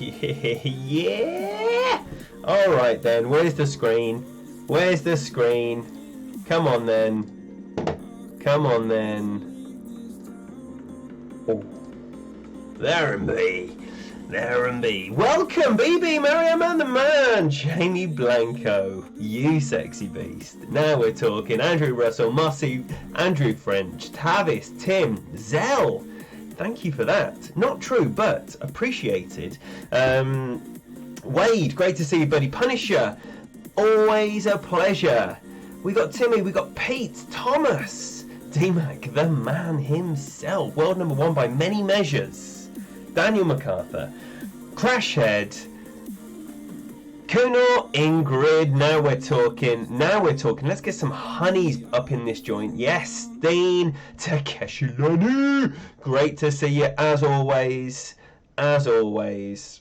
Yeah! Alright then, where's the screen? Where's the screen? Come on then. Come on then. Oh. There and be. There and be. Welcome, BB, Mariam and the man, Jamie Blanco, you sexy beast. Now we're talking. Andrew Russell, Mossy, Andrew French, Tavis, Tim, Zell. Thank you for that. Not true, but appreciated. Wade, great to see you, buddy. Punisher, always a pleasure. We got Timmy, we got Pete, Thomas, D-Mac, the man himself, world number one by many measures. Daniel MacArthur, Crashhead, Kuno, Ingrid. Now we're talking. Now we're talking. Let's get some honeys up in this joint. Yes, Dean, Takeshi Lanu. Great to see you as always. As always.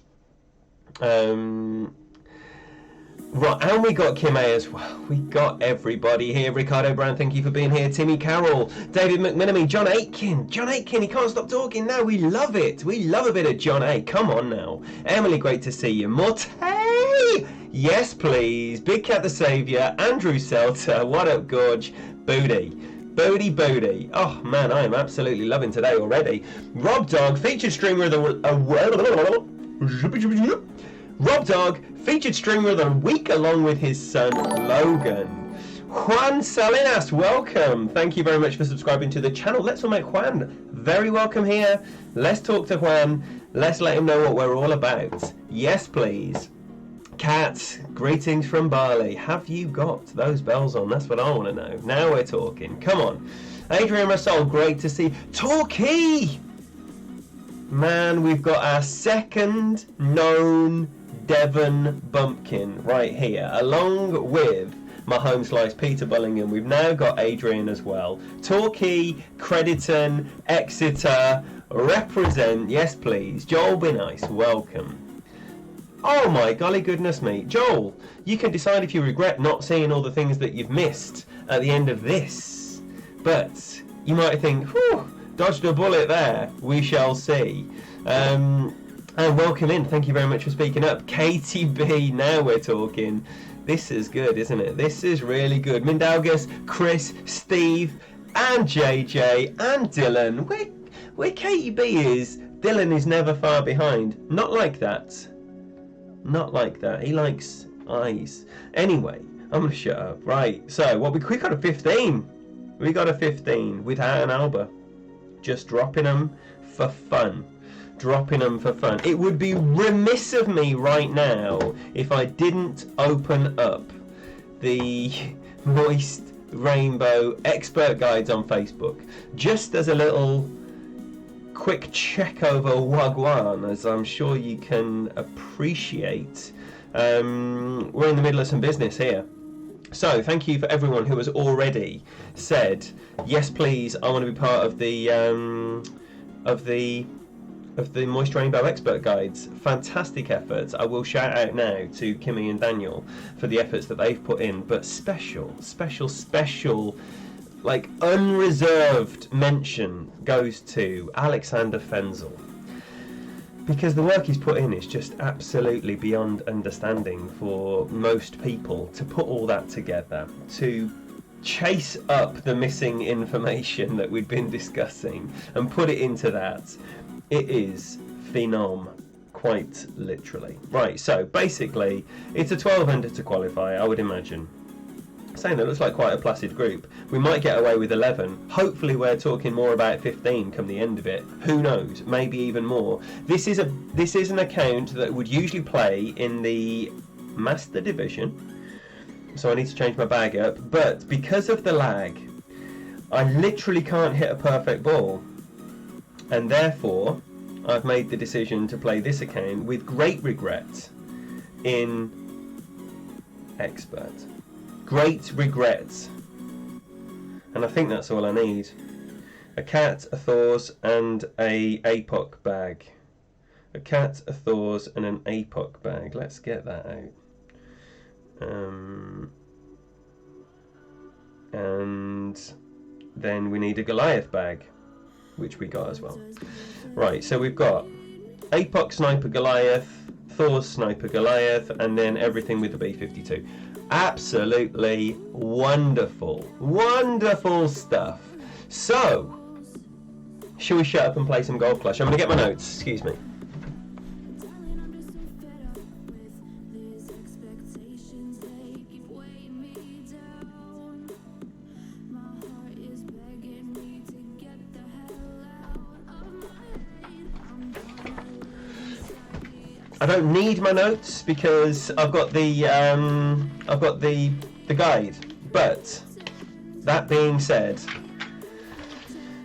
Right, and we got Kim A as well. We got everybody here. Ricardo Brown, thank you for being here. Timmy Carroll, David McMinamy, John Aitken. John Aitken, he can't stop talking now. We love it. We love a bit of John A. Come on now. Emily, great to see you. Morte! Yes, please. Big Cat the Saviour. Andrew Selter. What up, Gorge? Booty. Booty, booty. Oh, man, I am absolutely loving today already. Rob Dog, featured streamer of the... Rob Dog, featured streamer of the week along with his son Logan. Juan Salinas, welcome. Thank you very much for subscribing to the channel. Let's all make Juan very welcome here. Let's talk to Juan. Let's let him know what we're all about. Yes, please. Kat, greetings from Bali. Have you got those bells on? That's what I want to know. Now we're talking. Come on. Adrian Russell, great to see. Torquay! Man, we've got our second known Devon bumpkin right here, along with my home slice Peter Bullingham. We've now got Adrian as well. Torquay, Crediton, Exeter, represent. Yes, please. Joel Be Nice, welcome. Oh my golly goodness me. Joel, you can decide if you regret not seeing all the things that you've missed at the end of this. But you might think, whew, dodged a bullet there. We shall see. And welcome in. Thank you very much for speaking up. KTB, now we're talking. This is good, isn't it? This is really good. Mindaugus, Chris, Steve, and JJ, and Dylan. Where KTB is, Dylan is never far behind. Not like that. Not like that. He likes eyes. Anyway, I'm going to shut up. Right, so what we got a 15. We got a 15 with Hat and Alba. Just dropping them for fun. Dropping them for fun. It would be remiss of me right now if I didn't open up the Moist Rainbow expert guides on Facebook, just as a little quick check over Wagwan, as I'm sure you can appreciate. We're in the middle of some business here. So thank you for everyone who has already said, yes please, I want to be part of the Moist Rainbow expert guides. Fantastic efforts. I will shout out now to Kimmy and Daniel for the efforts that they've put in, but special, like unreserved mention goes to Alexander Fenzel, because the work he's put in is just absolutely beyond understanding for most people. To put all that together, to chase up the missing information that we'd been discussing and put it into that, it is phenom, quite literally. Right, so basically it's a 1200 to qualify, I would imagine. Saying that looks like quite a placid group. We might get away with 11. Hopefully we're talking more about 15 come the end of it. Who knows? Maybe even more. This is an account that would usually play in the Master Division. So I need to change my bag up. But because of the lag, I literally can't hit a perfect ball. And therefore, I've made the decision to play this account with great regret in Expert. Great regret. And I think that's all I need. A cat, a Thor's, and a APOC bag. A cat, a Thor's, and an APOC bag. Let's get that out. And then we need a Goliath bag, which we got as well. Right, so we've got APOC, Sniper, Goliath, Thor's Sniper Goliath, and then everything with the B-52. Absolutely wonderful. Wonderful stuff. So, shall we shut up and play some Golf Clash? I'm going to get my notes, excuse me. I don't need my notes because I've got the guide. But that being said,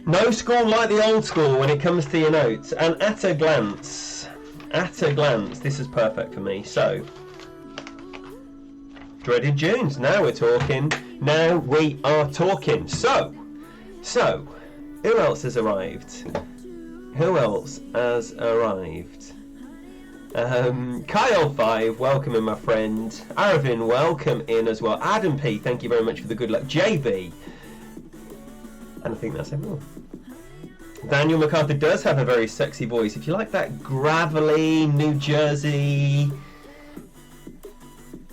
no school like the old school when it comes to your notes. And at a glance, this is perfect for me. So, dreaded Junes. Now we're talking. Now we are talking. So, who else has arrived? Who else has arrived? Kyle5, welcome in, my friend. Arvin, welcome in as well. Adam P, thank you very much for the good luck. JB, and I think that's everyone. Daniel MacArthur does have a very sexy voice. If you like that gravelly New Jersey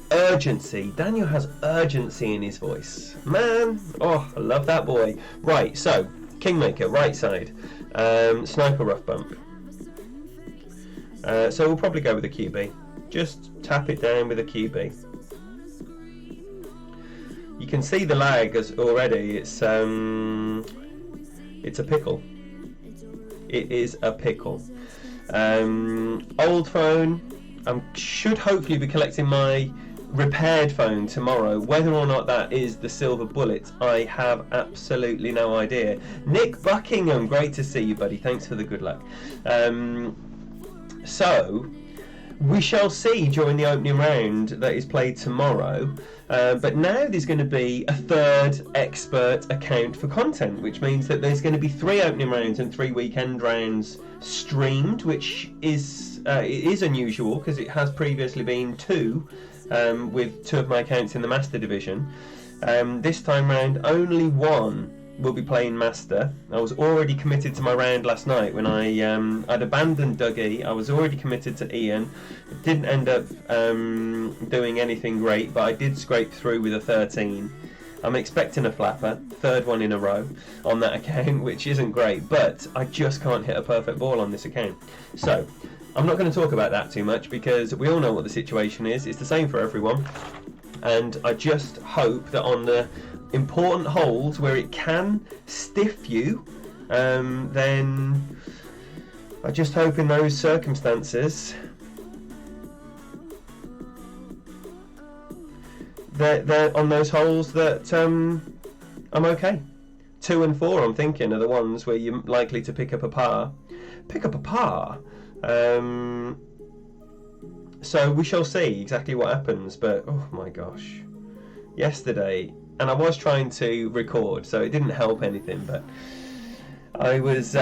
urgency, Daniel has urgency in his voice. Man, oh, I love that boy. Right, so Kingmaker, right side, Sniper Rough Bump. So we'll probably go with a QB. Just tap it down with a QB. You can see the lag as already. It's a pickle. It is a pickle. Old phone. I should hopefully be collecting my repaired phone tomorrow. Whether or not that is the silver bullet, I have absolutely no idea. Nick Buckingham, great to see you, buddy. Thanks for the good luck. So, we shall see during the opening round that is played tomorrow. But now there's going to be a third expert account for content, which means that there's going to be 3 opening rounds and 3 weekend rounds streamed, which is it is unusual because it has previously been 2 with 2 of my accounts in the Master Division. This time round, only 1 will be playing Master. I was already committed to my round last night when I'd abandoned Dougie. I was already committed to Ian. It didn't end up doing anything great, but I did scrape through with a 13. I'm expecting a flapper, 3rd one in a row on that account, which isn't great, but I just can't hit a perfect ball on this account. So, I'm not going to talk about that too much because we all know what the situation is. It's the same for everyone. And I just hope that on the important holes where it can stiff you, then I just hope in those circumstances that on those holes that I'm okay. 2 and 4, I'm thinking, are the ones where you're likely to pick up a par. So we shall see exactly what happens, but oh my gosh, yesterday, and I was trying to record, so it didn't help anything, but I was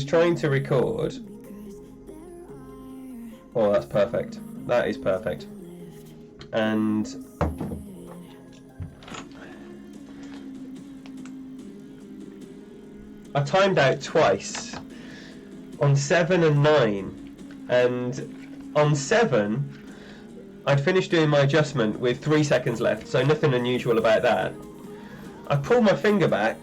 trying to record. Oh, that's perfect. That is perfect. And I timed out twice on 7 and 9, and on 7 I'd finished doing my adjustment with 3 seconds left, so nothing unusual about that. I pull my finger back,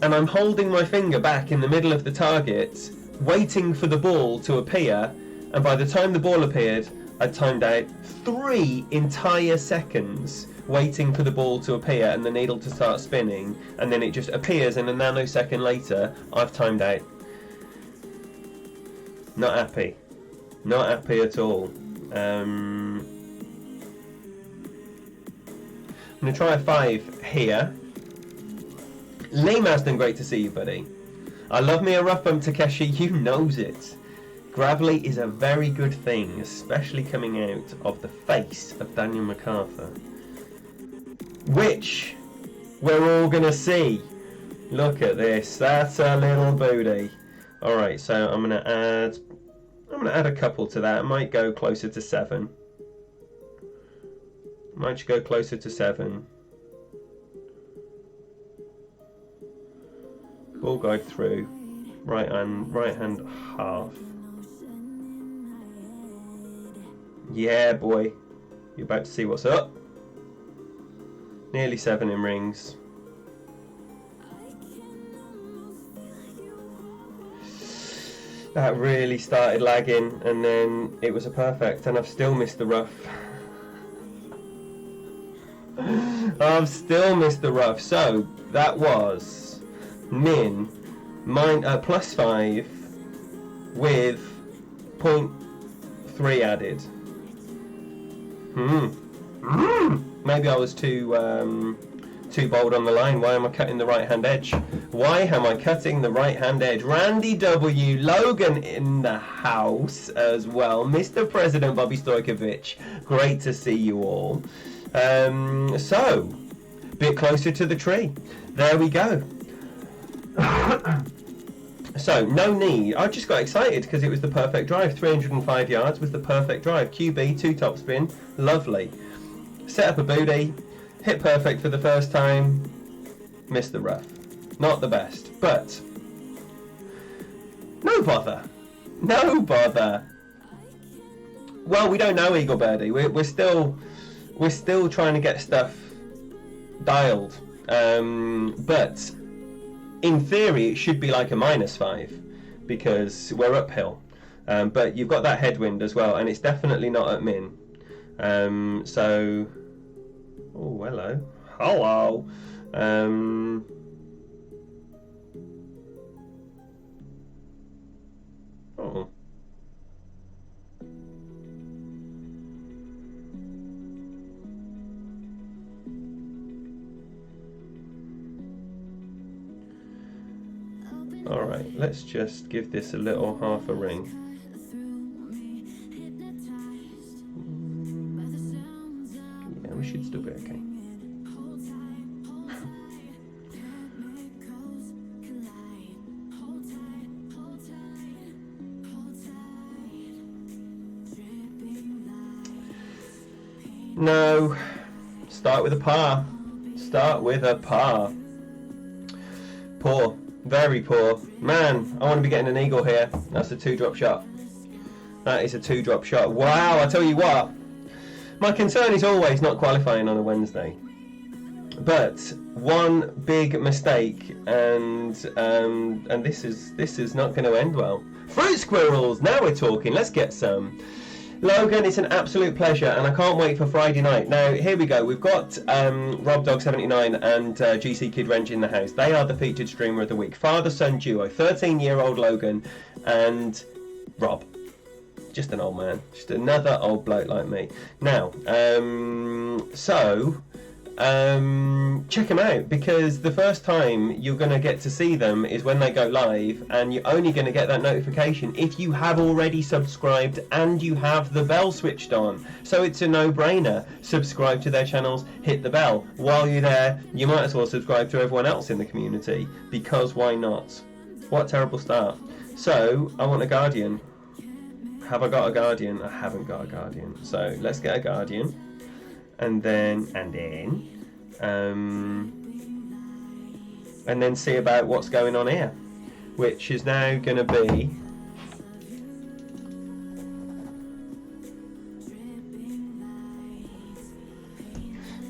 and I'm holding my finger back in the middle of the target, waiting for the ball to appear, and by the time the ball appeared, I'd timed out 3 entire seconds waiting for the ball to appear and the needle to start spinning, and then it just appears, and a nanosecond later, I've timed out. Not happy. Not happy at all. I'm going to try a 5 here. Lee Masden, great to see you, buddy. I love me a rough bump, Takeshi, you knows it. Gravelly is a very good thing, especially coming out of the face of Daniel MacArthur, which we're all going to see. Look at this, that's a little booty. Alright, so I'm going to add a couple to that. I might go closer to 7. Might go closer to 7. Ball guide through. Right hand half. Yeah, boy. You're about to see what's up. Nearly 7 in rings. That really started lagging, and then it was a perfect, and I've still missed the rough. I've still missed the rough. So that was min +5 with 0.3 added. Maybe I was too bold on the line. Why am I cutting the right hand edge? Why am I cutting the right hand edge? Randy W, Logan in the house as well, Mr. President Bobby Stojkovic, great to see you all. So bit closer to the tree, there we go. So no need, I just got excited because it was the perfect drive. 305 yards was the perfect drive. QB, 2 top spin, lovely. Set up a booty, hit perfect for the first time, missed the rough. Not the best, but no bother. No bother. Well, we don't know, Eagle Birdie. We're still trying to get stuff dialed. But in theory, it should be like a -5 because we're uphill. But you've got that headwind as well, and it's definitely not at min. So, oh, hello. Hello. Oh. All right, let's just give this a little half a ring. Yeah, we should still be okay. No, start with a par. Start with a par. Poor. Very poor. Man, I want to be getting an eagle here. That's a 2-drop shot. That is a 2-drop shot. Wow, I tell you what. My concern is always not qualifying on a Wednesday. But one big mistake, and this is not going to end well. Fruit squirrels. Now we're talking. Let's get some. Logan, it's an absolute pleasure, and I can't wait for Friday night. Now, here we go. We've got RobDog79 and GC Kid Wrench in the house. They are the featured streamer of the week. Father-son duo, 13-year-old Logan and Rob. Just an old man. Just another old bloke like me. Now, check them out, because the first time you're going to get to see them is when they go live, and you're only going to get that notification if you have already subscribed and you have the bell switched on. So it's a no-brainer. Subscribe to their channels, hit the bell. While you're there, you might as well subscribe to everyone else in the community, because why not? What a terrible start. So, I want a guardian. Have I got a guardian? I haven't got a guardian. So, let's get a guardian. And then see about what's going on here, which is now going to be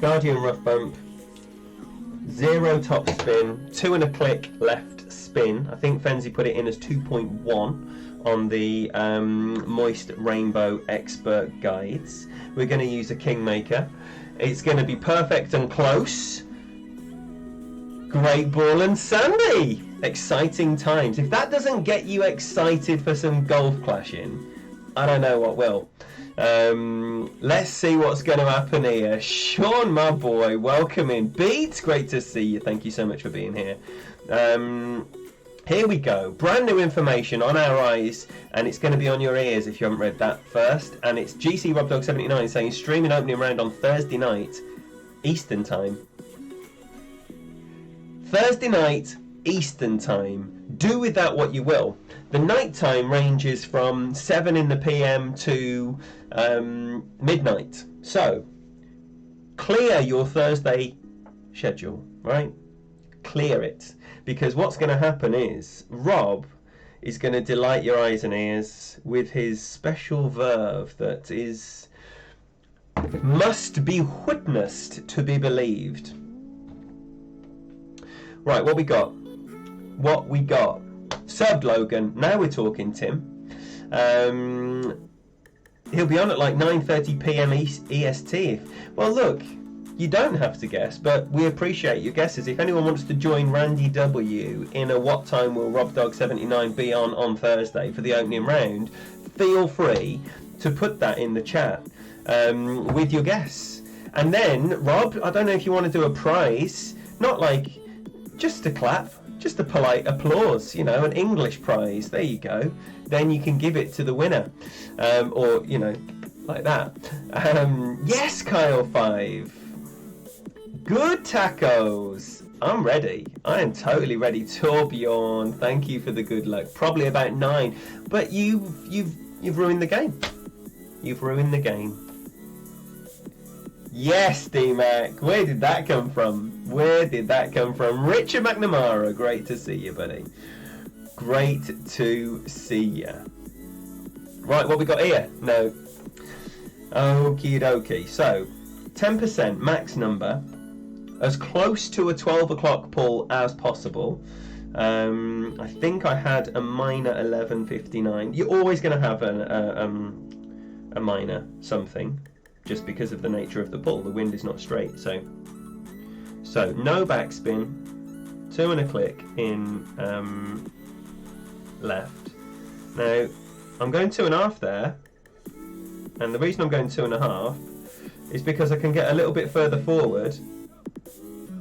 Guardian rough bump, 0 top spin, 2 and a click left spin. I think Fenzi put it in as 2.1 on the Moist Rainbow Expert Guides. We're going to use a Kingmaker. It's going to be perfect and close. Great ball and sandy. Exciting times. If that doesn't get you excited for some golf clashing, I don't know what will. Let's see what's going to happen here. Sean, my boy, welcome in. Beats, great to see you. Thank you so much for being here. Here we go. Brand new information on our eyes, and it's going to be on your ears if you haven't read that first. And it's GC RobDog79 saying streaming opening round on Thursday night, Eastern time. Thursday night, Eastern time. Do with that what you will. The night time ranges from 7 in the PM to midnight. So, clear your Thursday schedule, right? Clear it. Because what's going to happen is Rob is going to delight your eyes and ears with his special verve that is Must be witnessed to be believed. Right, what we got? Subbed Logan. Now we're talking, Tim. He'll be on at like 9:30 p.m. EST. Well, look, you don't have to guess, but we appreciate your guesses. If anyone wants to join Randy W in a What Time Will RobDog79 be on Thursday for the opening round, feel free to put that in the chat with your guess. And then, Rob, I don't know if you want to do a prize, not like just a clap, just a polite applause, you know, an English prize. There you go. Then you can give it to the winner, or, you know, like that. Yes, Kyle 5. Good tacos. I'm ready. I am totally ready. Torbjorn, thank you for the good luck. Probably about 9, but you've ruined the game. You've ruined the game. Yes, D-Mac. Where did that come from? Where did that come from? Richard McNamara, great to see you, buddy. Great to see you. Right, what we got here? No. Okie dokie. So, 10% max number, as close to a 12 o'clock pull as possible. I think I had a minor 11.59. You're always going to have a minor something, just because of the nature of the pull. The wind is not straight, so no backspin, 2 and a click in left. Now I'm going 2.5 there, and the reason I'm going 2.5 is because I can get a little bit further forward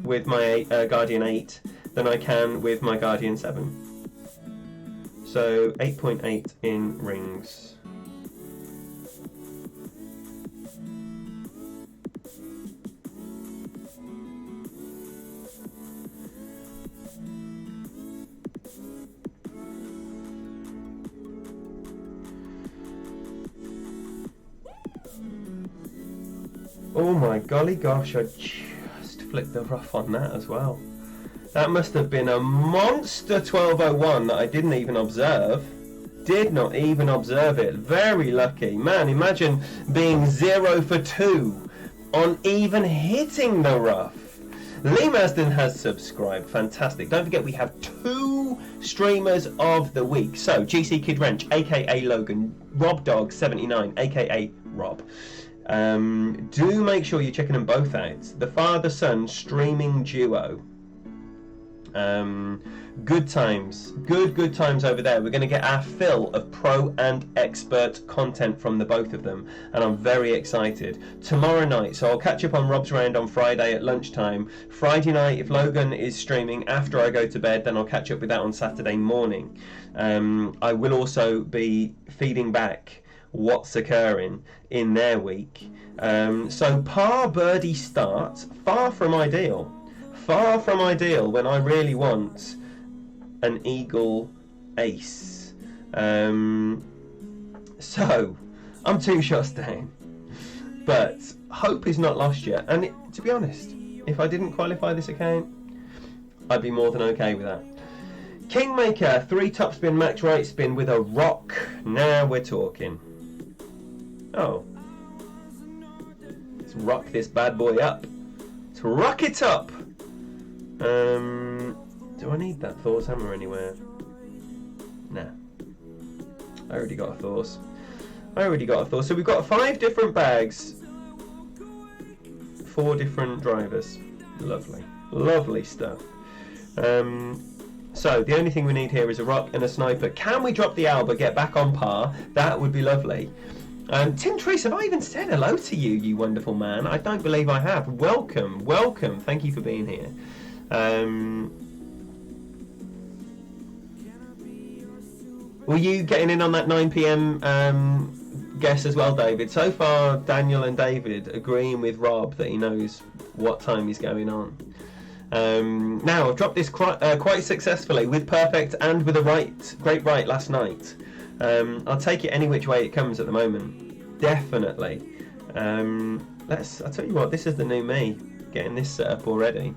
with my Guardian 8 than I can with my Guardian 7. So 8.8 in rings. Oh my golly gosh, I just flicked the rough on that as well. That must have been a monster 1201 that I didn't even observe. Did not even observe it. Very lucky. Man, imagine being 0 for 2 on even hitting the rough. Lee Masden has subscribed. Fantastic. Don't forget we have 2 streamers of the week. So, GC Kid Wrench, aka Logan, RobDog79, aka Rob. Do make sure you're checking them both out. The father-son streaming duo. Good times. Good times over there. We're going to get our fill of pro and expert content from the both of them, and I'm very excited. Tomorrow night, so I'll catch up on Rob's round on Friday at lunchtime. Friday night, if Logan is streaming after I go to bed, then I'll catch up with that on Saturday morning. I will also be feeding back what's occurring in their week. So par birdie start, far from ideal. Far from ideal when I really want an eagle ace. So I'm 2 shots down, but hope is not lost yet. And to be honest, if I didn't qualify this account, I'd be more than okay with that. Kingmaker, 3 top spin, max right spin with a rock. Now we're talking. Oh, let's rock this bad boy up. Let's rock it up. Do I need that Thor's hammer anywhere? Nah. I already got a Thor's. So we've got 5 different bags, 4 different drivers. Lovely. Lovely stuff. So the only thing we need here is a rock and a sniper. Can we drop the Alba, get back on par? That would be lovely. Tim Treese, have I even said hello to you, you wonderful man? I don't believe I have. Welcome. Thank you for being here. Were you getting in on that 9 p.m. guess as well, David? So far, Daniel and David agreeing with Rob that he knows what time he's going on. Now, I've dropped this quite successfully with perfect and with a great right last night. I'll take it any which way it comes at the moment. Definitely. I'll tell you what, this is the new me. Getting this set up already.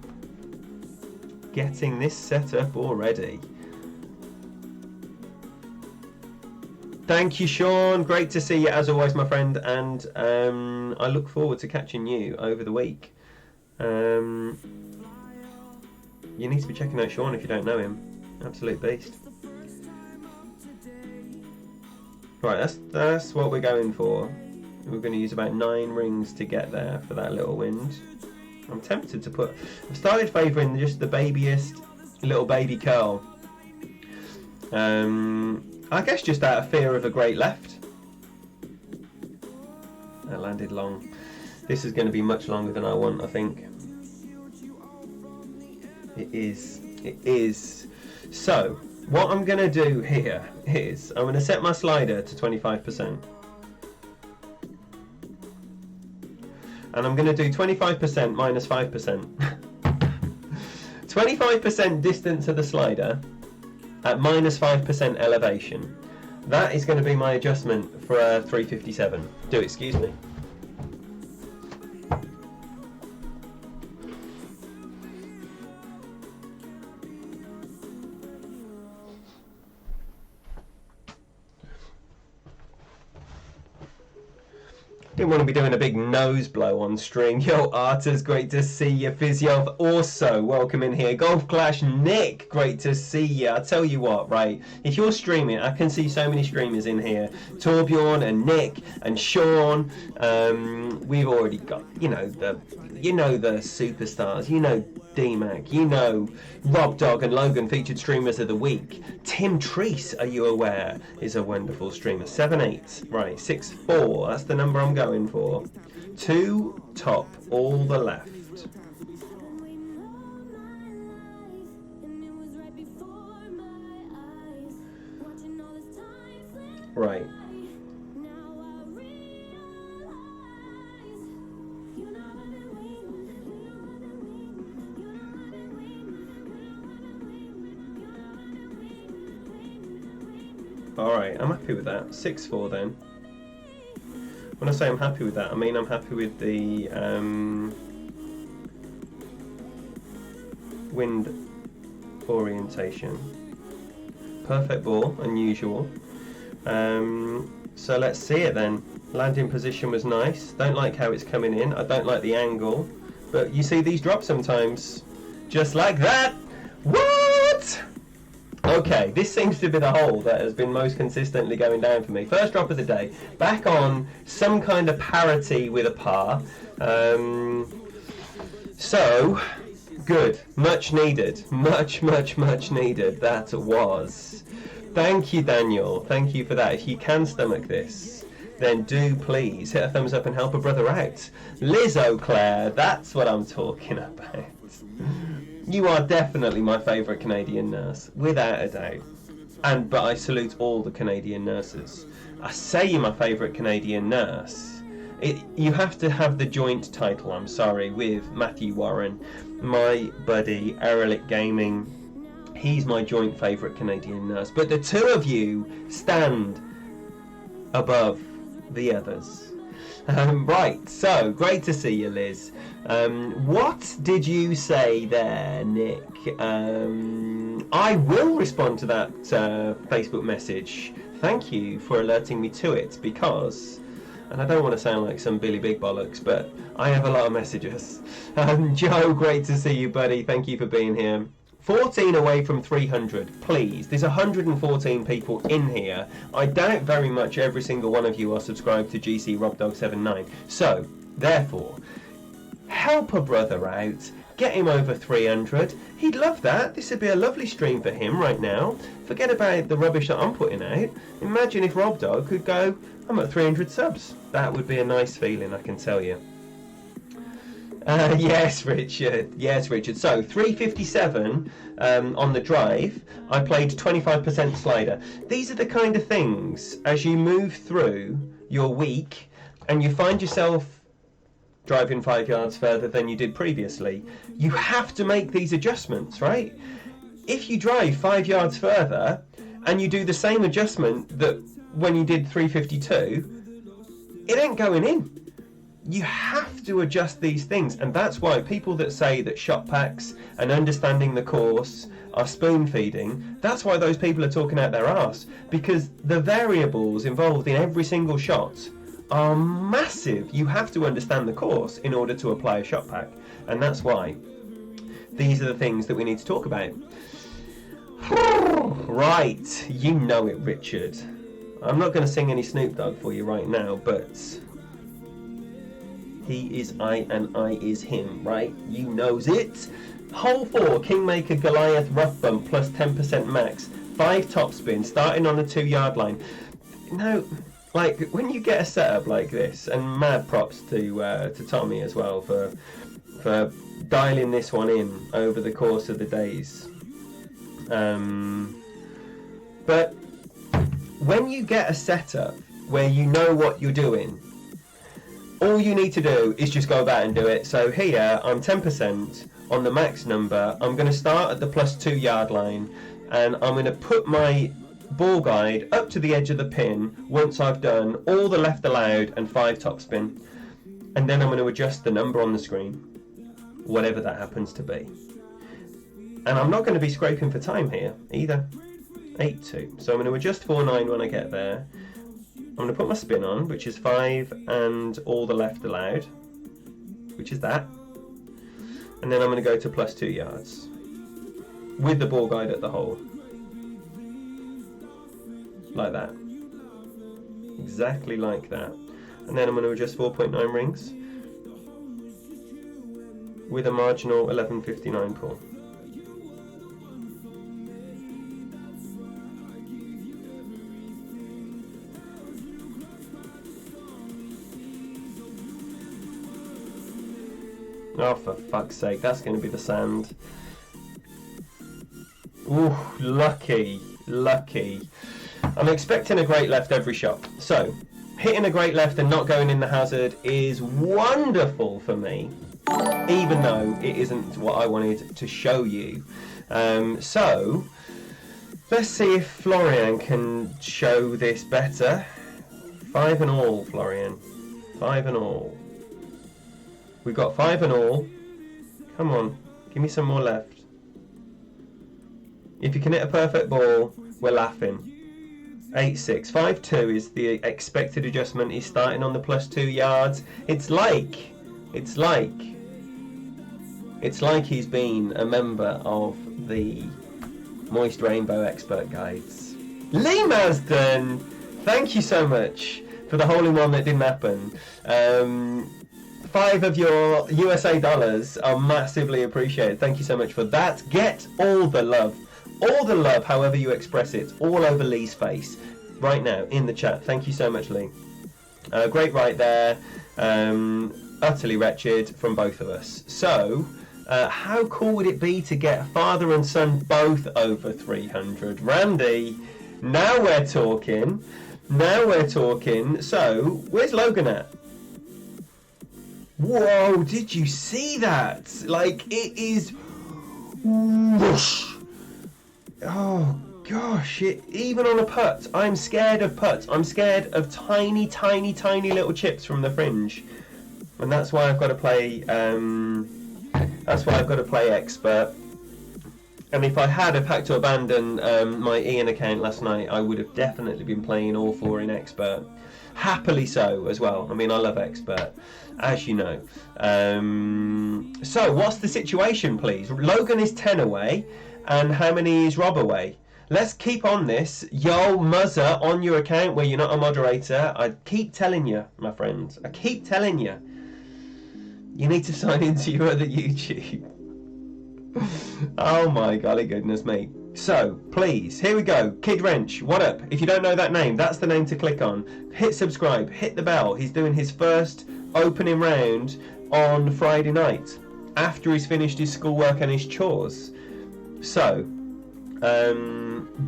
Thank you, Sean. Great to see you as always, my friend, and I look forward to catching you over the week. You need to be checking out Sean if you don't know him. Absolute beast. Right, that's what we're going for. We're going to use about 9 rings to get there for that little wind. I'm tempted to put... I've started favouring just the babiest little baby curl. I guess just out of fear of a great left. I landed long. This is going to be much longer than I want, I think. It is. So, what I'm going to do here is I'm going to set my slider to 25%. And I'm going to do 25% minus 5%. 25% distance of the slider at minus 5% elevation. That is going to be my adjustment for a 357. Do excuse me. Didn't want to be doing a big nose blow on string. Yo, Artas, great to see you. Physio, also welcome in here. Golf Clash, Nick, great to see you. I tell you what, right? If you're streaming, I can see so many streamers in here. Torbjorn and Nick and Sean. We've already got, you know the superstars. You know D-Mac, you know Rob Dog and Logan, featured streamers of the week. Tim Treese, are you aware, is a wonderful streamer. 7-8, right, 6-4, that's the number I'm going for. 2 top, all the left. Right. Alright, I'm happy with that. 6-4 then. When I say I'm happy with that, I mean I'm happy with the wind orientation. Perfect ball, unusual. So let's see it then. Landing position was nice. Don't like how it's coming in. I don't like the angle. But you see these drop sometimes. Just like that. What? Okay, this seems to be the hole that has been most consistently going down for me. First drop of the day. Back on some kind of parity with a par. So, good. Much needed. Much needed. That was. Thank you, Daniel. Thank you for that. If you can stomach this, then do please hit a thumbs up and help a brother out. Liz O'Clair, that's what I'm talking about. You are definitely my favourite Canadian nurse, without a doubt. But I salute all the Canadian nurses. I say you're my favourite Canadian nurse. You have to have the joint title, I'm sorry, with Matthew Warren, my buddy, Erelic Gaming. He's my joint favourite Canadian nurse. But the two of you stand above the others. Right, so great to see you, Liz. What did you say there, Nick? I will respond to that Facebook message. Thank you for alerting me to it, because, and I don't want to sound like some Billy Big Bollocks, but I have a lot of messages. Joe, great to see you, buddy. Thank you for being here. 14 away from 300, please. There's 114 people in here. I doubt very much every single one of you are subscribed to GC RobDog79. So, therefore, help a brother out. Get him over 300. He'd love that. This would be a lovely stream for him right now. Forget about the rubbish that I'm putting out. Imagine if RobDog could go, I'm at 300 subs. That would be a nice feeling, I can tell you. Yes, Richard. Yes, Richard. So, 357 on the drive. I played 25% slider. These are the kind of things, as you move through your week and you find yourself driving 5 yards further than you did previously, you have to make these adjustments, right? If you drive 5 yards further and you do the same adjustment that when you did 352, it ain't going in. You have to adjust these things, and that's why people that say that shot packs and understanding the course are spoon feeding, that's why those people are talking out their arse, because the variables involved in every single shot are massive. You have to understand the course in order to apply a shot pack, and that's why these are the things that we need to talk about. Right, you know it, Richard. I'm not going to sing any Snoop Dogg for you right now, but he is I and I is him, right? You knows it. Hole 4, Kingmaker Goliath rough bump plus 10% max. 5 topspin, starting on the 2-yard line. Now, like, when you get a setup like this, and mad props to Tommy as well for dialing this one in over the course of the days. But when you get a setup where you know what you're doing, all you need to do is just go about and do it. So here, I'm 10% on the max number. I'm going to start at the plus 2-yard line, and I'm going to put my ball guide up to the edge of the pin once I've done all the left allowed and 5 topspin. And then I'm going to adjust the number on the screen, whatever that happens to be. And I'm not going to be scraping for time here either. 8-2. So I'm going to adjust 4-9 when I get there. I'm going to put my spin on, which is 5 and all the left allowed, which is that. And then I'm going to go to plus 2 yards with the ball guide at the hole. Like that. Exactly like that. And then I'm going to adjust 4.9 rings with a marginal 11.59 pull. Oh, for fuck's sake, that's going to be the sand. Ooh, lucky, lucky. I'm expecting a great left every shot. So, hitting a great left and not going in the hazard is wonderful for me, even though it isn't what I wanted to show you. So, let's see if Florian can show this better. 5 and all, Florian. 5 and all. We've got 5 and all. Come on, give me some more left. If you can hit a perfect ball, we're laughing. 8-6. 5-2 is the expected adjustment. He's starting on the plus 2 yards. It's like he's been a member of the Moist Rainbow Expert Guides. Lee Masden, thank you so much for the hole-in-one that didn't happen. 5 of your USA dollars are massively appreciated. Thank you so much for that. Get all the love, however you express it, all over Lee's face right now in the chat. Thank you so much, Lee. Great right there. Utterly wretched from both of us. So, how cool would it be to get father and son both over 300? Randy, now we're talking. Now we're talking. So, where's Logan at? Whoa, did you see that? Like, it is whoosh. Oh gosh, even on a putt, I'm scared of putts. I'm scared of tiny, tiny, tiny little chips from the fringe. And that's why I've got to play expert. And if I had had to abandon my Ian account last night, I would have definitely been playing all 4 in expert. Happily so as well. I mean, I love expert, as you know. So what's the situation, please? Logan is 10 away, and how many is Rob away? Let's keep on this. Yo, Muzzer, on your account where you're not a moderator, I keep telling you, my friends, I keep telling you, you need to sign into your other YouTube. Oh my golly goodness me. So, please, here we go. Kid Wrench, what up? If you don't know that name, that's the name to click on. Hit subscribe, hit the bell. He's doing his first opening round on Friday night, after he's finished his schoolwork and his chores. So,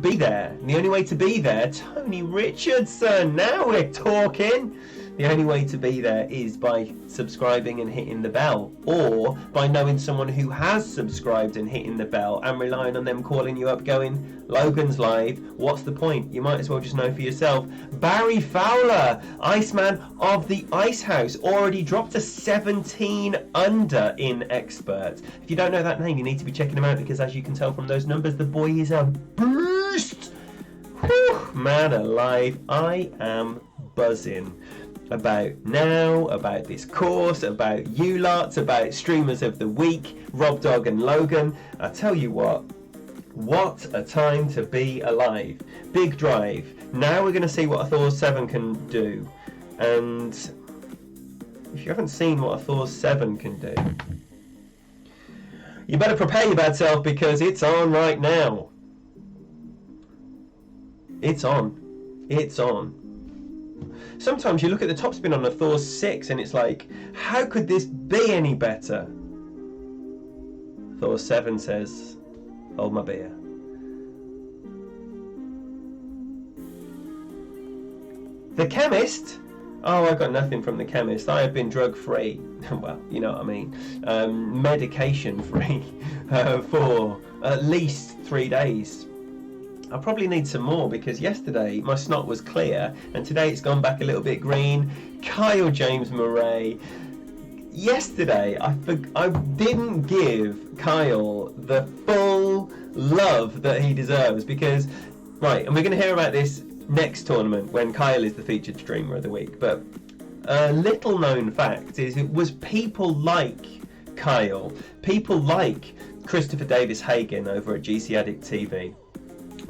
be there. And the only way to be there, Tony Richardson, now we're talking. The only way to be there is by subscribing and hitting the bell, or by knowing someone who has subscribed and hitting the bell and relying on them calling you up going, Logan's live, what's the point? You might as well just know for yourself. Barry Fowler, Iceman of the Ice House, already dropped to 17 under in Expert. If you don't know that name, you need to be checking him out, because as you can tell from those numbers, the boy is a beast. Whew, man alive, I am buzzing about now, about this course, about you lots, about streamers of the week, Rob Dog and Logan. I tell you what a time to be alive. Big drive. Now we're going to see what a Thor 7 can do. And if you haven't seen what a Thor 7 can do, you better prepare your bad self, because it's on right now. It's on. It's on. Sometimes you look at the top spin on a Thor 6 and it's like, how could this be any better? Thor 7 says, hold my beer. The Chemist? Oh, I got nothing from The Chemist. I have been drug free. Well, you know what I mean. Medication free for at least 3 days. I probably need some more, because yesterday my snot was clear and today it's gone back a little bit green. Kyle James Murray. Yesterday I didn't give Kyle the full love that he deserves, because, right, and we're going to hear about this next tournament when Kyle is the featured streamer of the week, but a little known fact is it was people like Kyle, people like Christopher Davis Hagen over at GC Addict TV,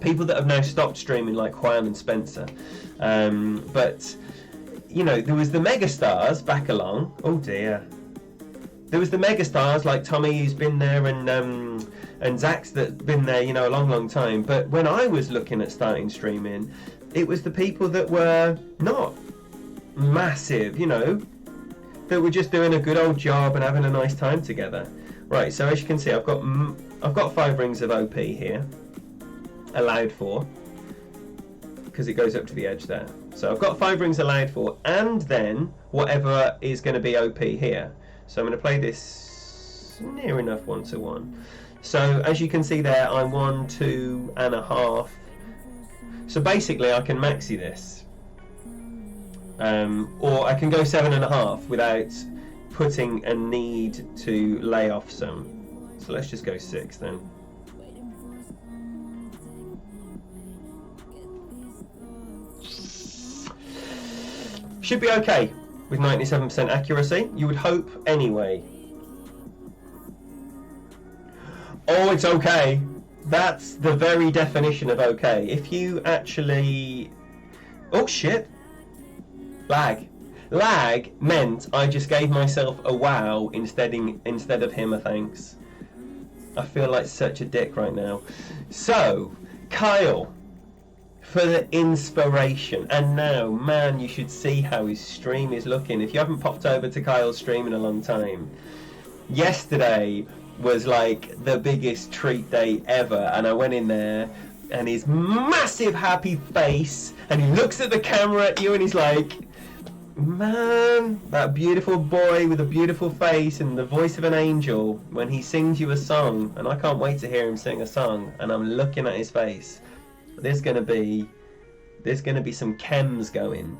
people that have now stopped streaming like Juan and Spencer, but you know, there was the megastars back along. Oh dear. There was the megastars like Tommy, who's been there, and Zach's that's been there, you know, a long time. But when I was looking at starting streaming, it was the people that were not massive, you know, that were just doing a good old job and having a nice time together. Right, so as you can see, I've got 5 rings of OP here, allowed for, because it goes up to the edge there. So I've got 5 rings allowed for, and then whatever is going to be OP here. So I'm going to play this near enough 1-to-1. So as you can see there, I'm 1, 2.5. So basically I can maxi this, or I can go 7.5 without putting a need to lay off some. So let's just go 6 then. Should be okay with 97% accuracy, you would hope anyway. Oh, it's okay. That's the very definition of okay. If you actually... Oh shit. Lag. Lag meant I just gave myself a wow instead of him a thanks. I feel like such a dick right now. So, Kyle, for the inspiration. And now, man, you should see how his stream is looking. If you haven't popped over to Kyle's stream in a long time, yesterday was like the biggest treat day ever, and I went in there and his massive happy face, and he looks at the camera at you and he's like, man, that beautiful boy with a beautiful face and the voice of an angel, when he sings you a song, and I can't wait to hear him sing a song, and I'm looking at his face. There's gonna be some chems going.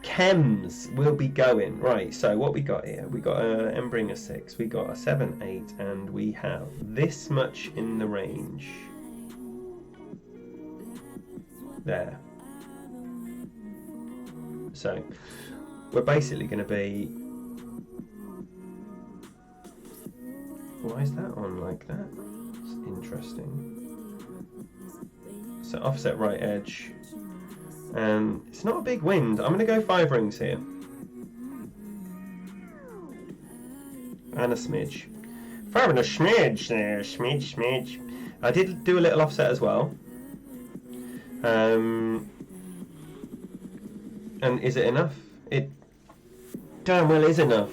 Chems will be going. Right, so what we got here? We got an Embringer 6, we got a 7, 8, and we have this much in the range. There. So, we're basically going to be... Why is that on like that? It's interesting. So, offset right edge. And it's not a big wind. I'm going to go 5 rings here. And a smidge. 5 and a smidge there. Smidge. I did do a little offset as well. And is it enough? It damn well is enough.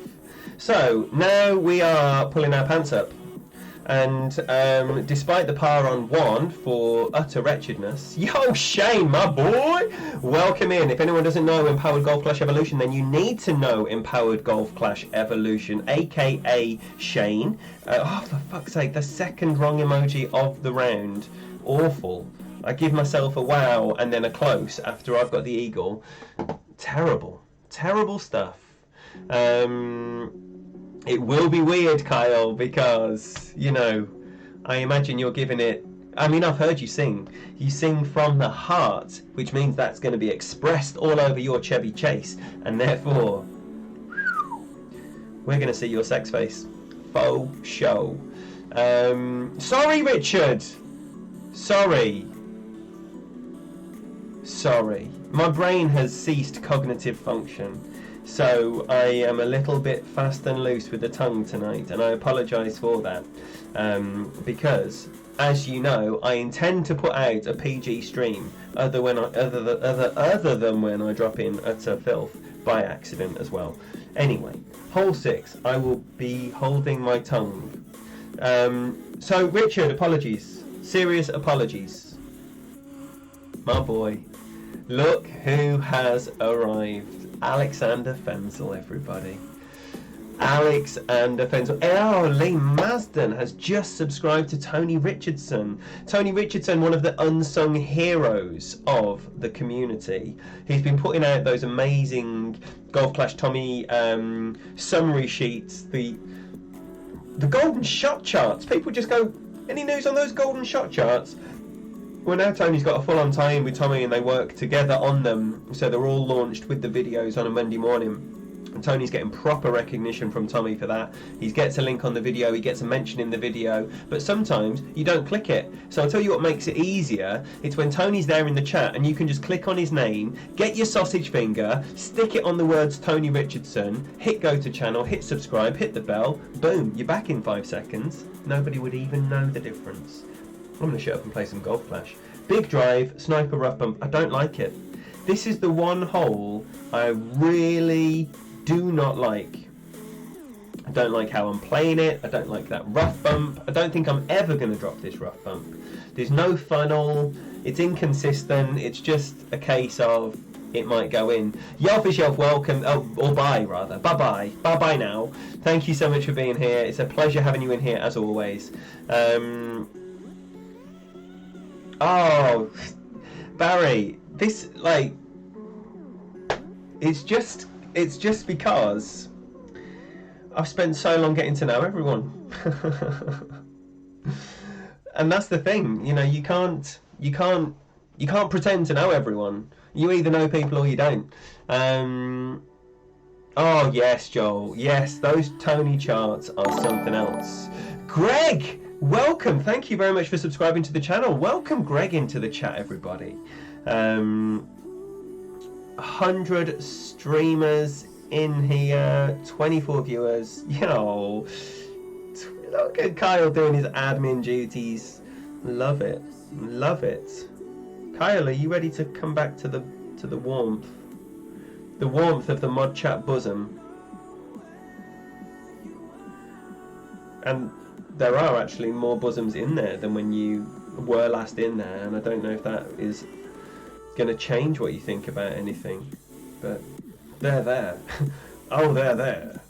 So now we are pulling our pants up. And despite the par on 1 for utter wretchedness, yo Shane, my boy, welcome in. If anyone doesn't know Empowered Golf Clash Evolution, then you need to know Empowered Golf Clash Evolution, aka Shane. Oh, for fuck's sake, the second wrong emoji of the round. Awful. I give myself a wow and then a close after I've got the eagle. Terrible. Terrible stuff. It will be weird, Kyle, because, you know, I imagine you're giving it... I mean, I've heard you sing. You sing from the heart, which means that's going to be expressed all over your Chevy Chase, and therefore, we're going to see your sex face. Faux show. Sorry, Richard! Sorry. My brain has ceased cognitive function. So I am a little bit fast and loose with the tongue tonight, and I apologise for that, because, as you know, I intend to put out a PG stream other than when I drop in utter filth by accident as well. Anyway, hole 6, I will be holding my tongue. So Richard, apologies, serious apologies. My boy, look who has arrived. Alexander Fenzel, everybody. Alexander Fenzel. Oh, Lee Masden has just subscribed to Tony Richardson. Tony Richardson, one of the unsung heroes of the community. He's been putting out those amazing Golf Clash Tommy summary sheets, the golden shot charts. People just go, any news on those golden shot charts? Well, now Tony's got a full-on tie-in with Tommy and they work together on them, so they're all launched with the videos on a Monday morning. And Tony's getting proper recognition from Tommy for that. He gets a link on the video, he gets a mention in the video, but sometimes you don't click it. So I'll tell you what makes it easier. It's when Tony's there in the chat and you can just click on his name, get your sausage finger, stick it on the words Tony Richardson, hit go to channel, hit subscribe, hit the bell, boom, you're back in 5 seconds. Nobody would even know the difference. I'm going to shut up and play some Golf Clash. Big drive, sniper rough bump. I don't like it. This is the one hole I really do not like. I don't like how I'm playing it. I don't like that rough bump. I don't think I'm ever going to drop this rough bump. There's no funnel. It's inconsistent. It's just a case of it might go in. Yelfish Yelf, welcome. Oh, or bye, rather. Bye-bye. Bye-bye now. Thank you so much for being here. It's a pleasure having you in here, as always. Oh, Barry, this, like, it's just because I've spent so long getting to know everyone. And that's the thing, you know, you can't pretend to know everyone. You either know people or you don't. Oh, yes, Joel. Yes, those Tony charts are something else. Greg! Welcome, thank you very much for subscribing to the channel. Welcome Greg into the chat, everybody. 100 streamers in here, 24 viewers. You know, look at Kyle doing his admin duties. Love it, love it. Kyle, are you ready to come back to the warmth? The warmth of the mod chat bosom. And there are actually more bosoms in there than when you were last in there, and I don't know if that is going to change what you think about anything, but they're there. Oh, they're there.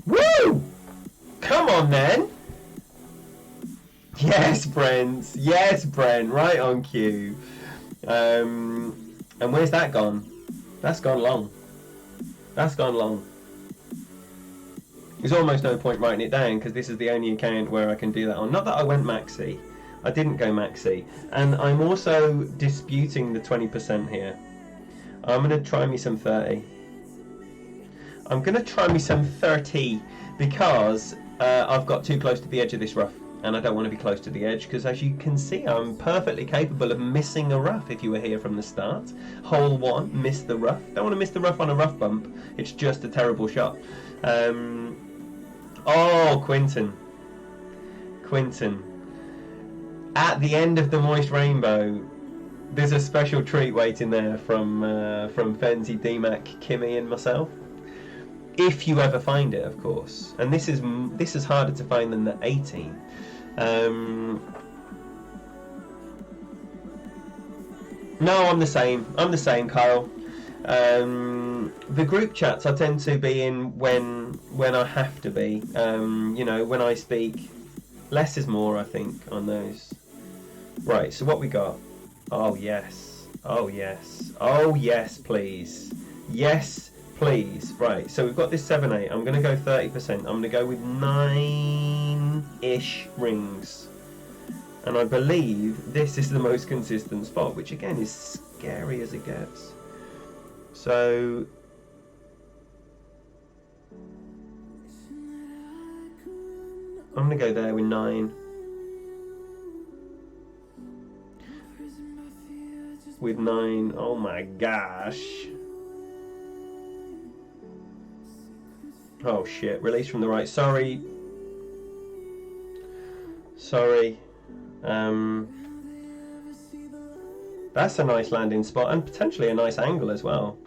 Woo! Come on then! Yes, Brent. Yes, Brent. Right on cue. And where's that gone? That's gone long. That's gone long. There's almost no point writing it down because this is the only account where I can do that on. Not that I went maxi. I didn't go maxi. And I'm also disputing the 20% here. I'm going to try me some 30. I'm going to try me some 30 because I've got too close to the edge of this rough. And I don't want to be close to the edge because, as you can see, I'm perfectly capable of missing a rough if you were here from the start. Hole 1, miss the rough. Don't want to miss the rough on a rough bump. It's just a terrible shot. Oh, Quinton. At the end of the moist rainbow, there's a special treat waiting there from Fenzi, DMAC, Kimmy and myself. if you ever find it, of course. And this is harder to find than the 18. No, I'm the same. I'm the same, Kyle. The group chats I tend to be in when I have to be. You know, when I speak. Less is more, I think, on those. Right, so what we got? Oh, yes. Oh, yes. Oh, yes, please. Yes, please. Right, so we've got this 7/8. I'm going to go 30%. I'm going to go with 9-ish rings. And I believe this is the most consistent spot, which again is scary as it gets. So I'm going to go there with 9. With 9, oh my gosh. Oh shit, release from the right, sorry. Sorry. That's a nice landing spot and potentially a nice angle as well.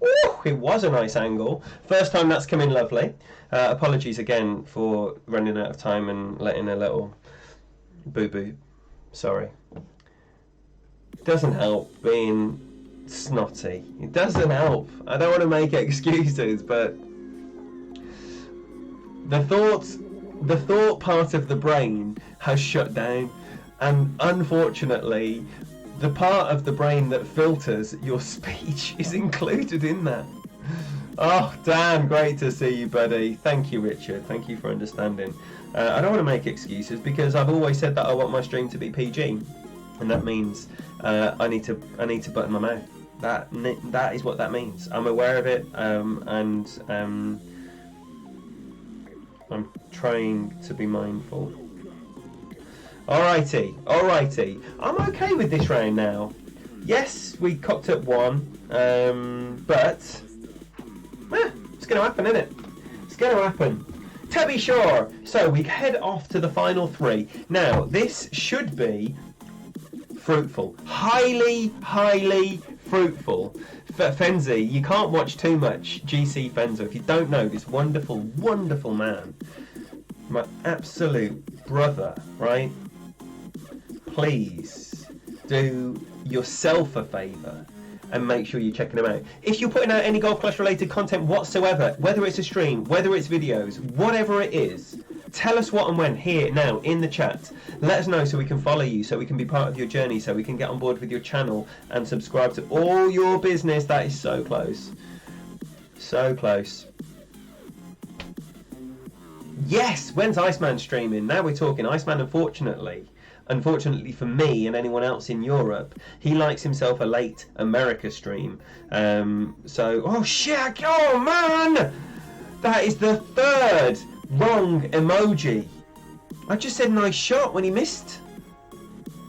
Ooh, it was a nice angle. First time that's come in lovely. Apologies again for running out of time and letting a little boo-boo. Sorry. Doesn't help being snotty. It doesn't help. I don't want to make excuses, but the thought part of the brain has shut down, and unfortunately the part of the brain that filters your speech is included in that. Oh, Dan, great to see you, buddy. Thank you, Richard. Thank you for understanding. I don't want to make excuses because I've always said that I want my stream to be PG, and that means I need to button my mouth. That is what that means. I'm aware of it, and I'm trying to be mindful. Alrighty. I'm okay with this round now. Yes, we cocked up 1, but it's going to happen, isn't it? It's going to happen. To be sure. So we head off to the final 3. Now, this should be fruitful. Highly, highly fruitful. Fenzi, you can't watch too much GC Fenzo if you don't know this wonderful, wonderful man. My absolute brother, right? Please do yourself a favour and make sure you're checking him out. If you're putting out any Golf Clash related content whatsoever, whether it's a stream, whether it's videos, whatever it is, tell us what and when here, now, in the chat. Let us know so we can follow you, so we can be part of your journey, so we can get on board with your channel and subscribe to all your business. That is so close. So close. Yes! When's Iceman streaming? Now we're talking. Iceman, unfortunately for me and anyone else in Europe, he likes himself a late America stream. So, oh shit! Oh man! That is the 3rd wrong emoji. I just said nice shot when he missed.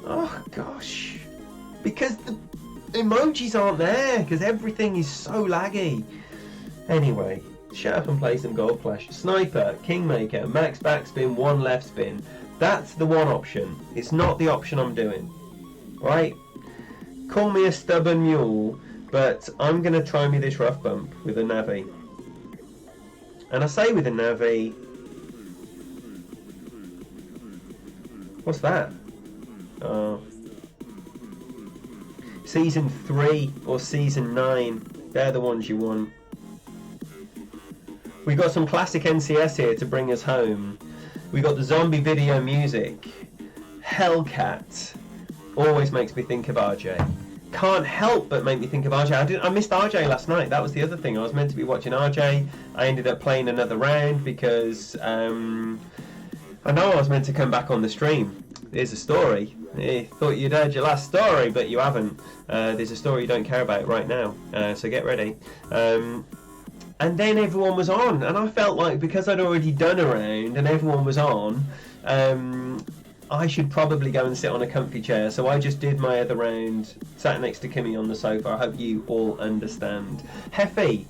Oh gosh. Because the emojis aren't there, because everything is so laggy. Anyway, shut up and play some Golf Clash. Sniper, Kingmaker, max backspin, 1 left spin. That's the one option. It's not the option I'm doing. Right? Call me a stubborn mule, but I'm going to try me this rough bump with a Navi. And I say with a Navi... What's that? Oh. Season 3 or Season 9. They're the ones you want. We got some classic NCS here to bring us home. We got the zombie video music. Hellcat. Always makes me think of RJ. Can't help but make me think of RJ. I missed RJ last night. That was the other thing. I was meant to be watching RJ. I ended up playing another round because I know I was meant to come back on the stream. Here's a story. You thought you'd heard your last story, but you haven't. There's a story you don't care about right now. So get ready. And then everyone was on, and I felt like because I'd already done a round and everyone was on, I should probably go and sit on a comfy chair. So I just did my other round, sat next to Kimmy on the sofa. I hope you all understand. Heffy,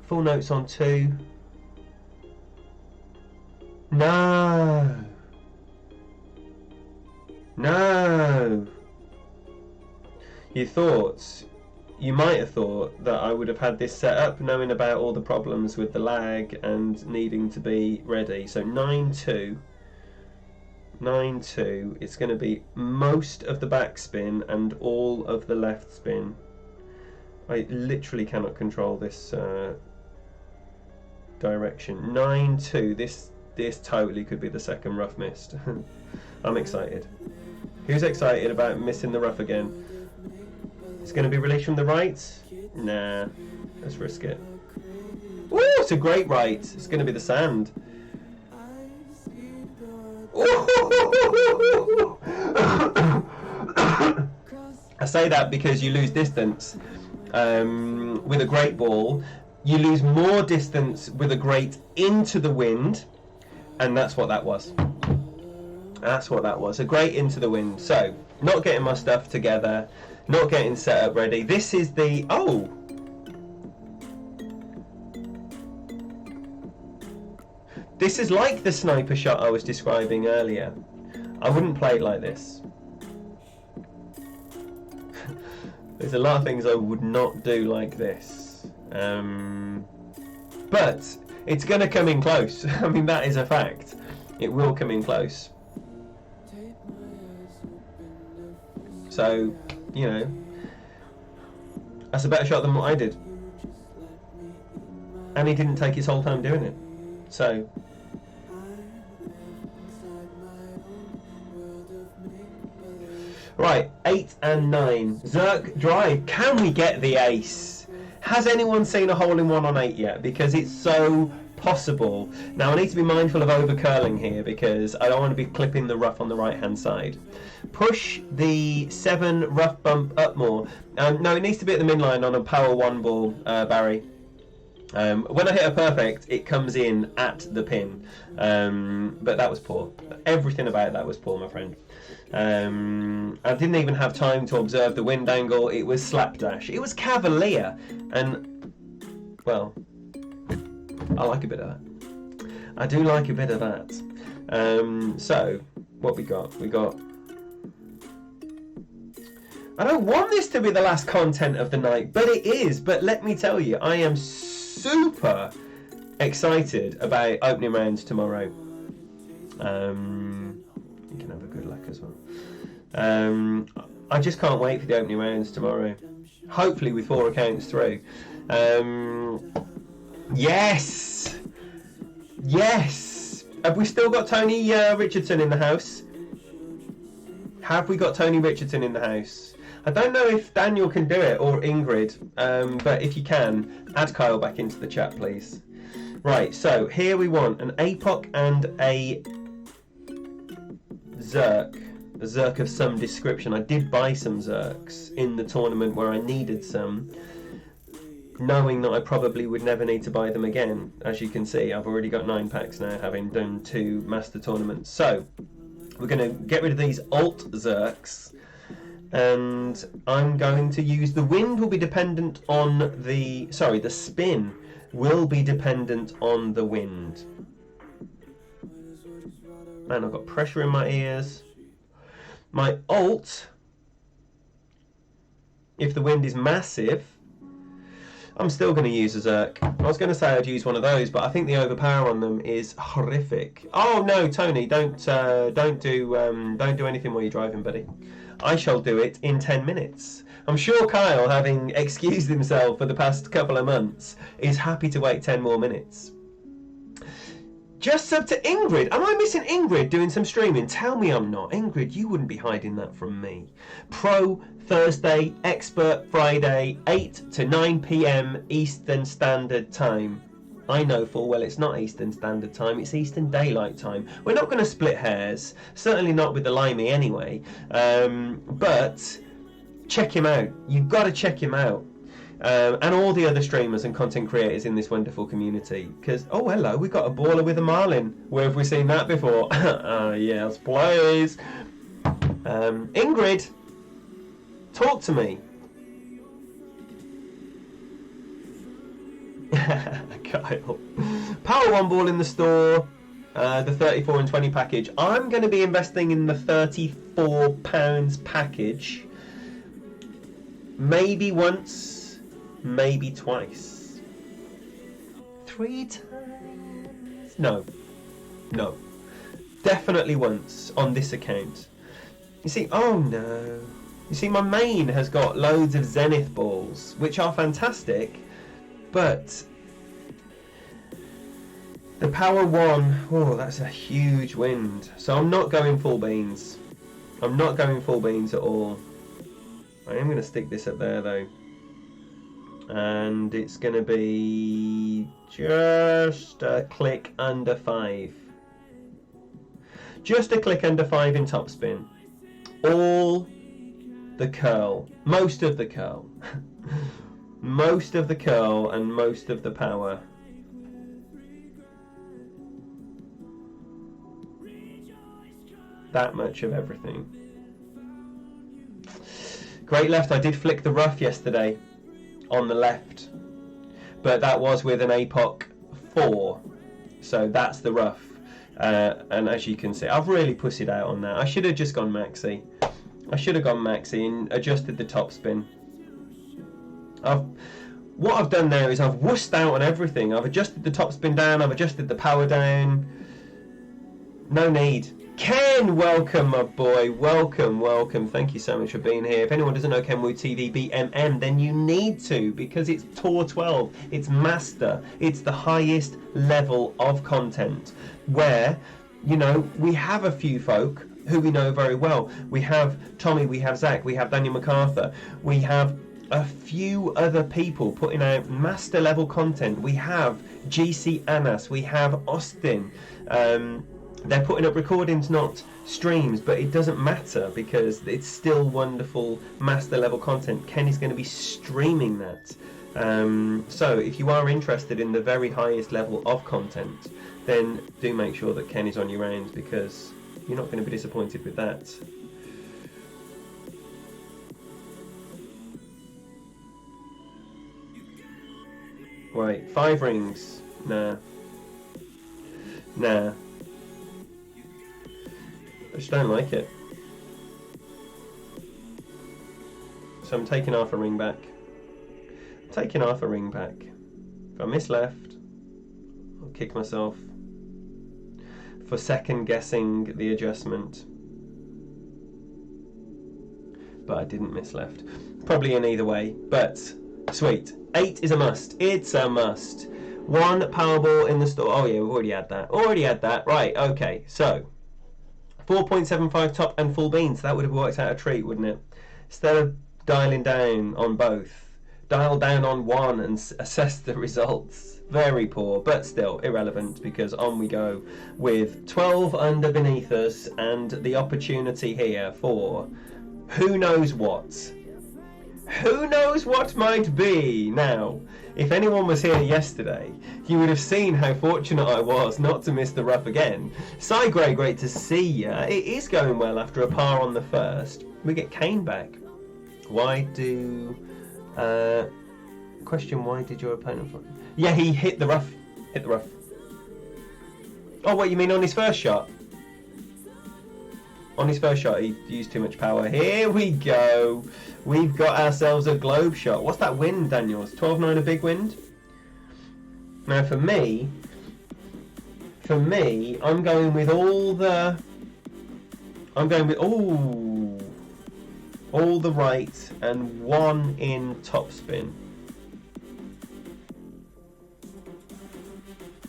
full notes on 2. No. No. Your thoughts. you might have thought that I would have had this set up knowing about all the problems with the lag and needing to be ready. So 9-2, 9-2, it's going to be most of the backspin and all of the left spin. I literally cannot control this direction. 9-2, this totally could be the second rough missed. I'm excited. Who's excited about missing the rough again? It's going to be released from the right? Nah, let's risk it. Ooh, it's a great right. It's going to be the sand. I say that because you lose distance with a great ball. You lose more distance with a great into the wind, and that's what that was. That's what that was. A great into the wind. So, not getting my stuff together, not getting set up ready. This is the... Oh! This is like the sniper shot I was describing earlier. I wouldn't play it like this. There's a lot of things I would not do like this. But it's going to come in close. I mean, that is a fact. It will come in close. So, you know, that's a better shot than what I did. And he didn't take his whole time doing it. So... Right, 8 and 9. Zerk drive. Can we get the ace? Has anyone seen a hole-in-one on 8 yet? Because it's so possible. Now, I need to be mindful of over-curling here because I don't want to be clipping the rough on the right-hand side. Push the 7 rough bump up more. No, it needs to be at the midline on a power 1 ball, Barry. When I hit a perfect, it comes in at the pin. But that was poor. Everything about that was poor, my friend. I didn't even have time to observe the wind angle. It was slapdash. It was cavalier. And, well, I like a bit of that. I do like a bit of that. So, what we got? We got... I don't want this to be the last content of the night, but it is. But let me tell you, I am super excited about opening rounds tomorrow. You can have a good luck as well. I just can't wait for the opening rounds tomorrow. Hopefully with 4 accounts through. Yes! Yes! Have we still got Tony Richardson in the house? Have we got Tony Richardson in the house? I don't know if Daniel can do it or Ingrid, but if you can, add Kyle back into the chat, please. Right, so here we want an APOC and a Zerk. A Zerk of some description. I did buy some Zerks in the tournament where I needed some, knowing that I probably would never need to buy them again. As you can see, I've already got 9 packs now, having done 2 master tournaments. So, we're going to get rid of these alt Zerks, and I'm going to use... The wind will be dependent on the... Sorry, the spin will be dependent on the wind. Man, I've got pressure in my ears. My alt, if the wind is massive, I'm still going to use a Zerk. I was going to say I'd use one of those, but I think the overpower on them is horrific. Oh no, Tony, don't do anything while you're driving, buddy. I shall do it in 10 minutes. I'm sure Kyle, having excused himself for the past couple of months, is happy to wait 10 more minutes. Just sub to Ingrid. Am I missing Ingrid doing some streaming? Tell me I'm not. Ingrid, you wouldn't be hiding that from me. Pro Thursday, Expert Friday, 8 to 9 p.m. Eastern Standard Time. I know full well it's not Eastern Standard Time, it's Eastern Daylight Time. We're not going to split hairs, certainly not with the Limey anyway, but check him out. You've got to check him out. And all the other streamers and content creators in this wonderful community. Because, oh hello, we got a baller with a marlin. Where have we seen that before? Yes, please. Ingrid, talk to me. Kyle. Power 1 ball in the store. The 34 and 20 package. I'm going to be investing in the £34 package. Maybe once, maybe twice. 3 times? No. No. Definitely once on this account. You see, oh no. You see, my main has got loads of Zenith balls, which are fantastic, but the power 1, oh, that's a huge wind. So I'm not going full beans. I'm not going full beans at all. I am going to stick this up there though. And it's going to be just a click under 5. Just a click under 5 in topspin. All the curl. Most of the curl. Most of the curl and most of the power. That much of everything. Great left. I did flick the rough yesterday on the left, but that was with an APOC 4, so that's the rough. And as you can see, I've really pussied out on that. I should have just gone maxi. I should have gone maxi and adjusted the top spin. What I've done there is I've wussed out on everything. I've adjusted the top spin down, I've adjusted the power down. No need. Ken, welcome my boy, welcome, welcome. Thank you so much for being here. If anyone doesn't know Kenwood TV BMM, then you need to, because it's Tour 12, it's Master, it's the highest level of content, where, you know, we have a few folk who we know very well. We have Tommy, we have Zach, we have Daniel MacArthur, we have a few other people putting out Master level content. We have GC Anas, we have Austin. They're putting up recordings, not streams, but it doesn't matter because it's still wonderful Master level content. Ken is going to be streaming that. So if you are interested in the very highest level of content, then do make sure that Ken is on your rounds, because you're not going to be disappointed with that. Right, 5 rings. Nah. Nah. I just don't like it. So I'm taking half a ring back. Taking half a ring back. If I miss left, I'll kick myself for second guessing the adjustment. But I didn't miss left. Probably in either way, but sweet. 8 is a must. It's a must. 1 Powerball in the store. Oh yeah, we've already had that. Already had that. Right, okay, so 4.75 top and full beans. That would have worked out a treat, wouldn't it? Instead of dialing down on both, dial down on one and assess the results. Very poor, but still irrelevant, because on we go with 12 under beneath us and the opportunity here for who knows what. Who knows what might be? Now, if anyone was here yesterday, you would have seen how fortunate I was not to miss the rough again. Cy Gray, great to see ya. It is going well after a par on the first. We get Kane back. Why do... question, why did your opponent... Yeah, he hit the rough. Hit the rough. Oh, what, you mean on his first shot? On his first shot, he used too much power. Here we go. We've got ourselves a globe shot. What's that wind, Daniels? 12.9 a big wind? Now for me, I'm going with all the... I'm going with all the right and 1 in topspin.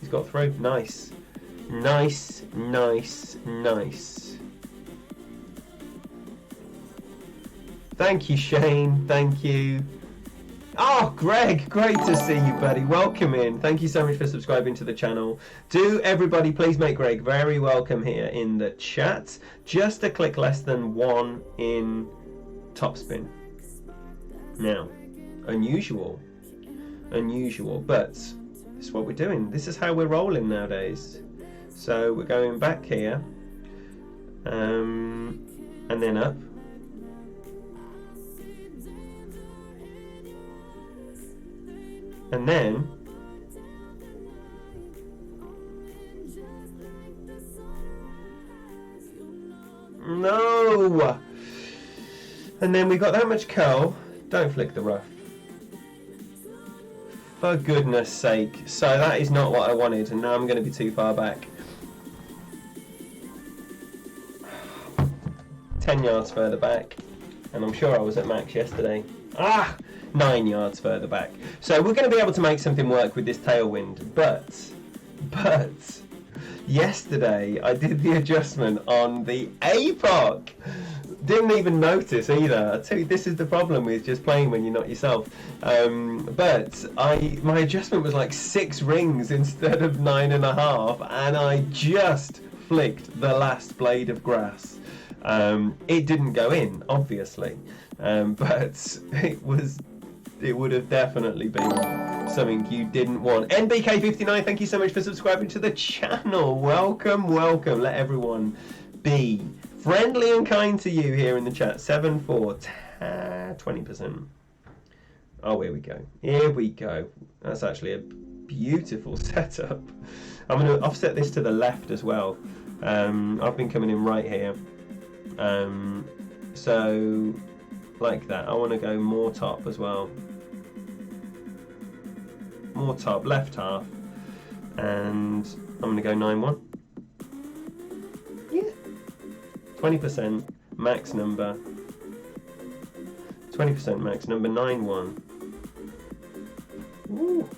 He's got through. Nice. Nice, nice, nice. Thank you, Shane. Thank you. Oh, Greg, great to see you, buddy. Welcome in. Thank you so much for subscribing to the channel. Do everybody please make Greg very welcome here in the chat. Just a click less than 1 in topspin. Now, unusual, but this is what we're doing. This is how we're rolling nowadays. So we're going back here, and then up. And then no, and then we got that much curl Don't flick the rough. For goodness sake. So that is not what I wanted, and now I'm going to be too far back. 10 yards further back, and I'm sure I was at max yesterday. 9 yards further back. So we're going to be able to make something work with this tailwind, but yesterday I did the adjustment on the APOC. Didn't even notice either. I tell you, this is the problem with just playing when you're not yourself. But my adjustment was like 6 rings instead of 9.5, and I just flicked the last blade of grass. It didn't go in, obviously, but it would have definitely been something you didn't want. NBK59, thank you so much for subscribing to the channel. Welcome, welcome. Let everyone be friendly and kind to you here in the chat. 20%. Oh, here we go. Here we go. That's actually a beautiful setup. I'm going to offset this to the left as well. I've been coming in right here. So like that. I want to go more top as well. More top, left half. And I'm going to go 9-1. Yeah. 20% max number. 20% max number 9-1. Ooh.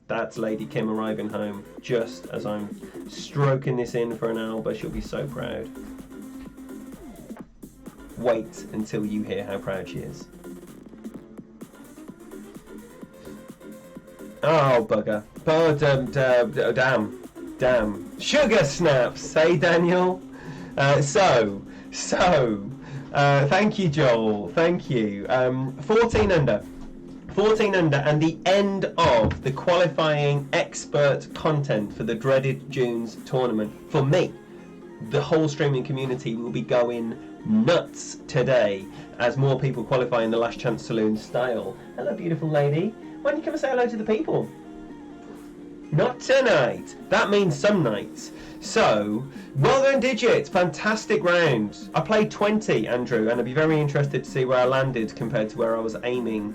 That's Lady Kim arriving home just as I'm stroking this in for an Alba. She'll be so proud. Wait until you hear how proud she is. Oh, bugger. Oh, damn. Sugar snaps, say Daniel. Thank you, Joel. Thank you. 14 under. 14 under, and the end of the qualifying expert content for the dreaded June's tournament. For me, the whole streaming community will be going nuts today as more people qualify in the Last Chance Saloon style. Hello, beautiful lady. Why don't you come and say hello to the people? Not tonight. That means some nights. So, well done, Digits. Fantastic round. I played 20, Andrew, and I'd be very interested to see where I landed compared to where I was aiming,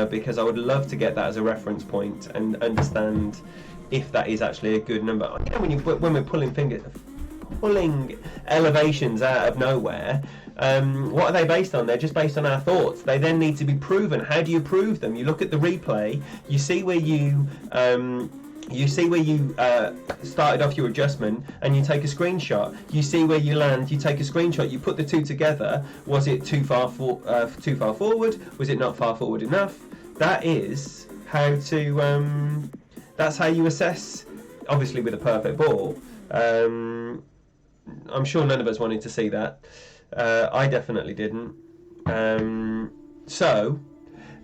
because I would love to get that as a reference point and understand if that is actually a good number. You know, when we're pulling elevations out of nowhere, what are they based on? They're just based on our thoughts. They then need to be proven. How do you prove them? You look at the replay, you see where you started off your adjustment, and you take a screenshot. You see where you land, you take a screenshot, you put the two together. Was it too far forward? Was it not far forward enough? That is how to that's how you assess, obviously with a perfect ball. I'm sure none of us wanted to see that. I definitely didn't. So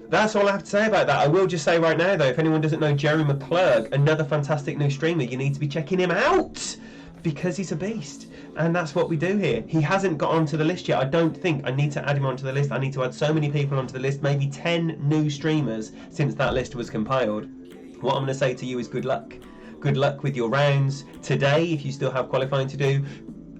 that's all I have to say about that. I will just say right now, though, if anyone doesn't know Jerry McClurg, another fantastic new streamer, you need to be checking him out because he's a beast. And that's what we do here. He hasn't got onto the list yet. I don't think I need to add him onto the list. I need to add so many people onto the list, maybe 10 new streamers since that list was compiled. What I'm going to say to you is good luck. Good luck with your rounds today if you still have qualifying to do.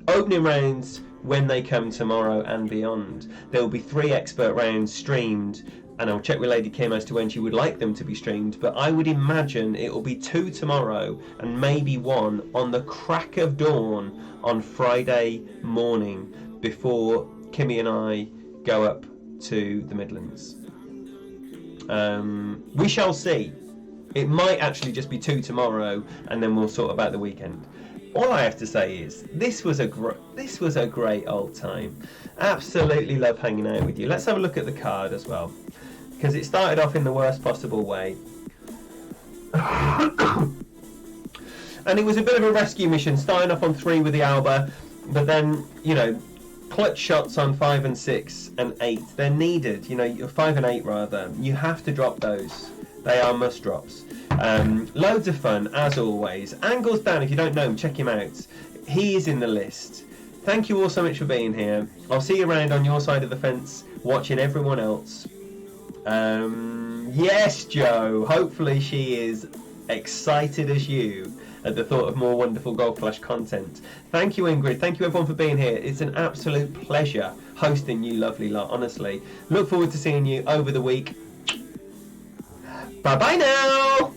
Opening rounds when they come tomorrow and beyond. There will be 3 expert rounds streamed, and I'll check with Lady Kim as to when she would like them to be streamed, but I would imagine it will be 2 tomorrow and maybe 1 on the crack of dawn on Friday morning before Kimmy and I go up to the Midlands. We shall see. It might actually just be 2 tomorrow, and then we'll sort about the weekend. All I have to say is this was a great old time. Absolutely love hanging out with you. Let's have a look at the card as well, because it started off in the worst possible way. And it was a bit of a rescue mission, starting off on 3 with the Alba, but then, you know, clutch shots on 5 and 6 and 8. They're needed, you know, 5 and 8 rather. You have to drop those. They are must drops. Loads of fun, as always. Angles down, if you don't know him, check him out. He is in the list. Thank you all so much for being here. I'll see you around on your side of the fence, watching everyone else. Yes, Joe. Hopefully she is excited as you at the thought of more wonderful Golf Clash content. Thank you, Ingrid. Thank you, everyone, for being here. It's an absolute pleasure hosting you lovely lot, honestly. Look forward to seeing you over the week. Bye-bye now!